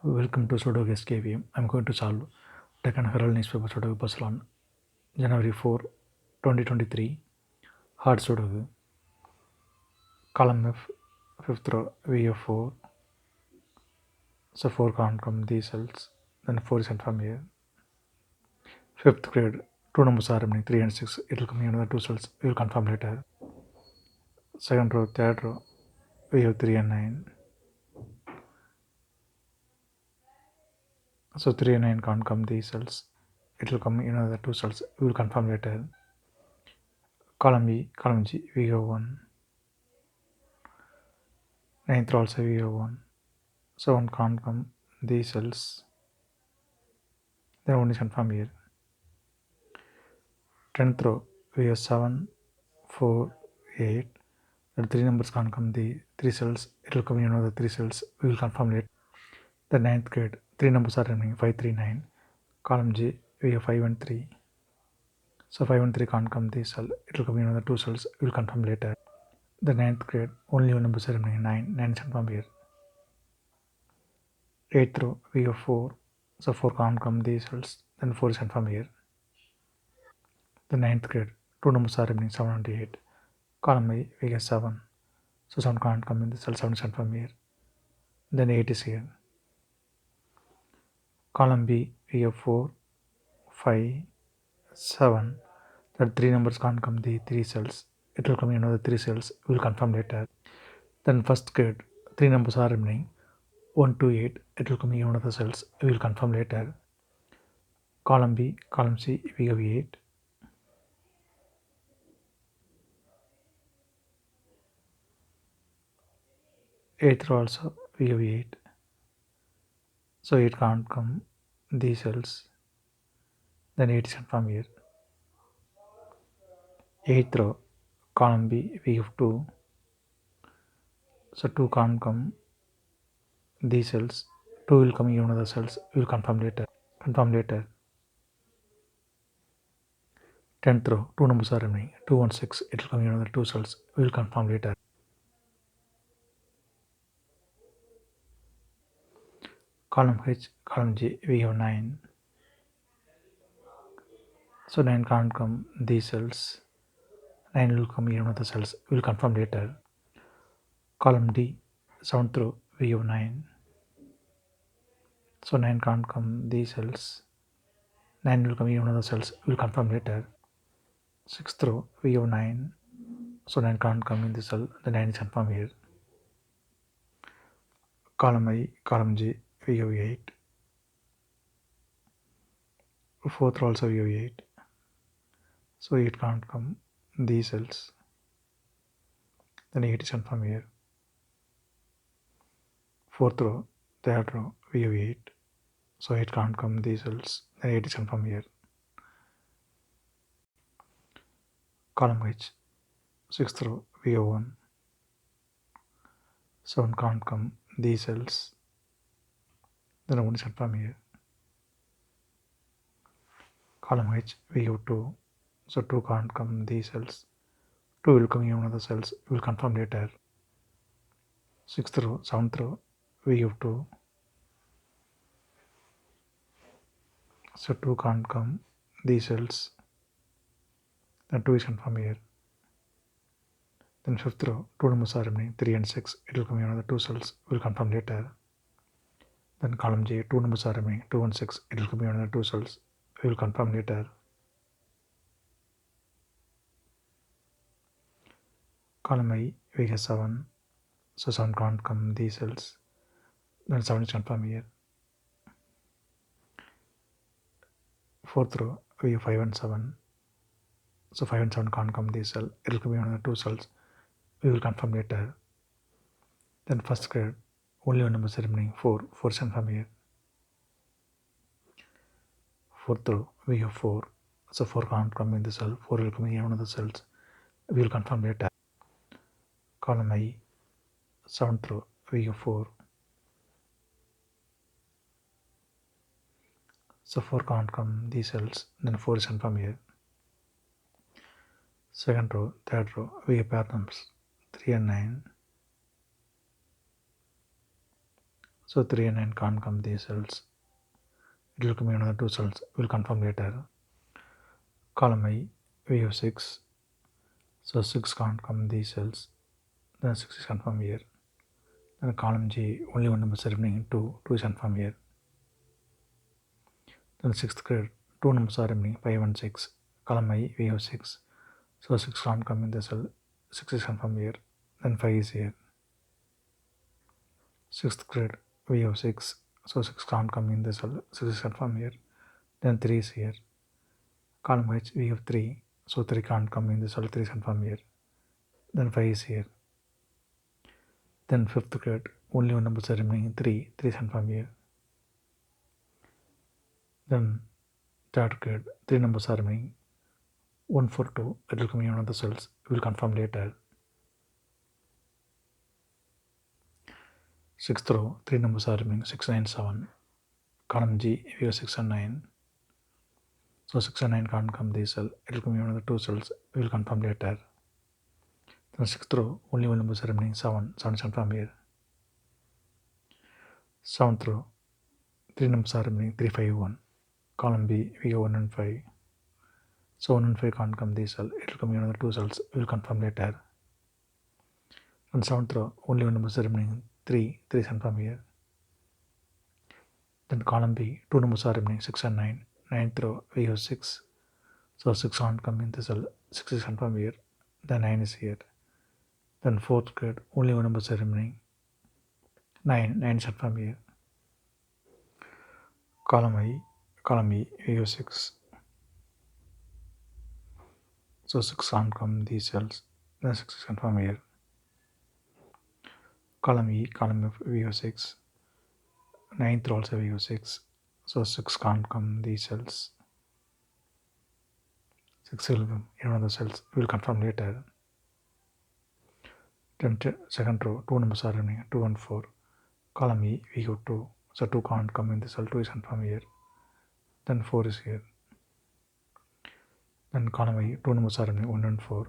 Welcome to Sudoku SkVm. I'm going to solve Deccan Herald newspaper Sudoku puzzle on January 4, 2023. Hard Sudoku. Column F, fifth row, VF4. So 4 can't come these cells. Then 4 is sent from here. Fifth grade, 2 numbers are remaining 3 and 6. It will come in another 2 cells. We will confirm later. Second row, third row, we have 3 and 9. So 3 and 9 can't come these cells. It will come in another 2 cells. We will confirm later. Column B, column G, we have 1. Ninth row also we have 1. So 1 can't come these cells. Then 1 is confirmed here. 10th row we have 7, 4, 8. The 3 numbers can't come the 3 cells. It will come in another 3 cells. We will confirm later. The 9th grade, 3 numbers are remaining 5, 3, 9. Column J we have 5 and 3. So 5 and 3 can't come this cell. It will come in another 2 cells. We will confirm later. The 9th grade, only 1 numbers are remaining 9. 9 is confirmed here. 8th row we have 4. So 4 can't come these cells. Then 4 is confirmed here. The 9th grade, 2 numbers are remaining 7 and 8. Column A, we get 7. So 7 can't come in the cell, 7 is confirmed here. Then 8 is here. Column B, we have 4, 5, 7. That 3 numbers can't come the 3 cells. It will come in another 3 cells. We will confirm later. Then first grade, 3 numbers are remaining 1 to 8. It will come in another cells. We will confirm later. Column B, column C, we have 8. Eighth row also we have 8. So 8 can't come these cells. Then 8 is confirmed here. 8th row, column B, we have 2. So 2 can't come these cells. 2 will come in another cells. We will confirm later. 10th row, 2 numbers are remaining 2 and 6. It will come in another 2 cells. We will confirm later. Column H, column J, we have 9. So 9 can't come these cells. 9 will come in another cells. We will confirm later. Column D, 7th row, we have 9. So 9 can't come these cells. 9 will come in another cells. We will confirm later. 6th row, we have 9. So 9 can't come in the cell. The 9 is confirmed here. Column I, column J, we have 8. 4th row also we have 8. So 8 can't come these cells. Then 8 is confirmed here. 4th row, 3rd row, we have 8. So 8 can't come these cells. Then 8 is confirmed here. Column H, 6th row, we have 1. So 1 can't come these cells. Then 1 is confirmed here. Column H, we have 2. So 2 can't come these cells. 2 will come in another cells. We will confirm later. 6th row, 7th row, we have 2. So 2 can't come these cells. Then 2 is confirmed here. Then 5th row, 2 numbers are remaining 3 and 6. It will come in another 2 cells. We will confirm later. Then column J, 2 numbers are remaining 2 and 6. It will come in another 2 cells. We will confirm later. Column I, we have 7. So 7 can't come these cells. Then 7 is confirmed here. 4th row, we have 5 and 7. So 5 and 7 can't come this cell. It will come in another 2 cells. We will confirm later. Then first grade, only 1 number is remaining 4. 4 is confirmed here. 4th row, we have 4. So 4 can't come in the cell. 4 will come in another cells. We will confirm later. Column I, 7th row, we have 4. So 4 can't come these cells. Then 4 is confirmed here. Second row, third row, we have pair numbers 3 and 9. So 3 and 9 can't come these cells. It will come in another 2 cells. We'll confirm later. Column I, we have 6. So 6 can't come these cells. Then 6 is confirmed here. Then column G, only one number is remaining, 2. 2 is confirmed here. Then 6th grade, 2 numbers are remaining, 5 and 6. Column I, we have 6. So 6 can't come in the cell. 6 is confirmed here. Then 5 is here. 6th grade, we have 6. So 6 can't come in the cell. 6 is confirmed here. Then 3 is here. Column H, we have 3. So 3 can't come in the cell. 3 is confirmed here. Then 5 is here. Then 5th grade, only one number is remaining, 3. 3 is confirmed here. Then 3rd grade, 3 numbers are remaining, 1, 4, 2. It will come in one of the cells. We will confirm later. 6th row, 3 numbers are remaining, 6, 9, 7. Column G, we have 6 and 9. So 6 and 9 can't come this cell. It will come in one of the 2 cells. We will confirm later. Then 6th row, only one number is remaining, 7. 7 is confirmed here. 7th row, 3 numbers are remaining, 3, 5, 1. Column B, we have 1 and 5. So 1 and 5 can't come this cell. It will come in another 2 cells. We will confirm later. And 7th row, only one number is remaining, 3. 3 is confirmed here. Then column B, 2 numbers are remaining, 6 and 9. 9th row, we have 6. So 6 can't come in the cell. 6 is confirmed here. Then 9 is here. Then 4th grade, only one number is remaining, 9. 9 is confirmed here. Column E, we have 6. So 6 can't come these cells. Then 6 is confirmed here. Column E, column F, we have 6. 9th row also we have 6. So 6 can't come these cells. 6 will be in one of the cells. We will confirm later. Then 2nd row, 2 numbers are remaining, 2 and 4. Column E, we have 2. So 2 can't come in the cell. 2 is confirmed here. Then 4 is here. Then column I, 2 numbers are remaining, 1 and 4.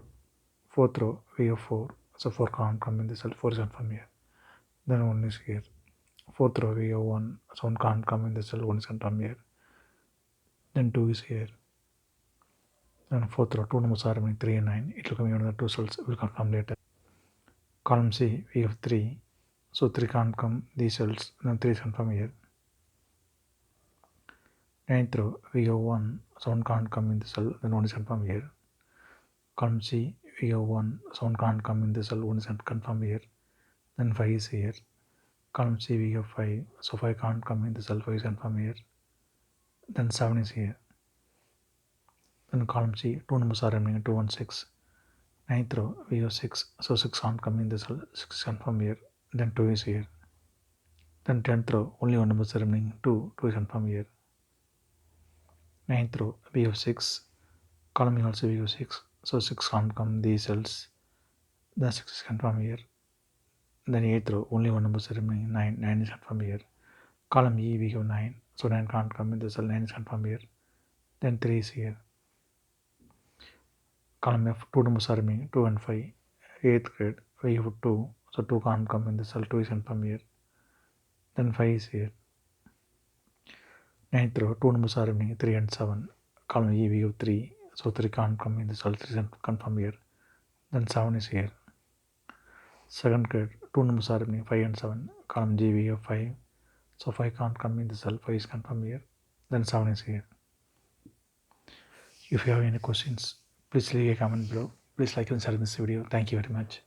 4th row, we have 4. So 4 can't come in the cell. 4 is confirmed here. Then 1 is here. 4th row, we have 1. So 1 can't come in the cell. 1 is confirmed here. Then 2 is here. Then 4th row, 2 numbers are remaining, 3 and 9. It will come in another 2 cells. We will confirm later. Column C, we have 3. So 3 can't come these cells. Then 3 is confirmed here. 9th row, we have 1. So 1 can't come in the cell. Then 1 is confirmed here. Column C, we have 1. So 1 can't come in the cell. 1 is confirmed here. Then 5 is here. Column C, we have 5. So 5 can't come in the cell. 5 is confirmed here. Then 7 is here. Then column C, 2 numbers are remaining, 2 and 6. 9th row, we have 6. So 6 can't come in the cell. 6 is confirmed here. Then 2 is here. Then 10th row, only one number is remaining, 2. 2 is confirmed here. 9th row, we have 6. Column E also we have 6. So 6 can't come these cells. Then 6 is confirmed here. Then 8th row, only one number is remaining, 9. 9 is confirmed here. Column E, we have 9. So 9 can't come in the cell. 9 is confirmed here. Then 3 is here. Column F, 2 numbers are remaining, 2 and 5. 8th grade, we have 2. So 2 can't come in the cell. 2 is confirmed here. Then 5 is here. 9th row, 2 numbers are remaining, 3 and 7. Column E, we have 3. So 3 can't come in the cell. 3 is confirmed here. Then 7 is here. 2nd grade, 2 numbers are remaining, 5 and 7. Column G, we have 5. So 5 can't come in the cell. 5 is confirmed here. Then 7 is here. If you have any questions, please leave a comment below. Please like and share this video. Thank you very much.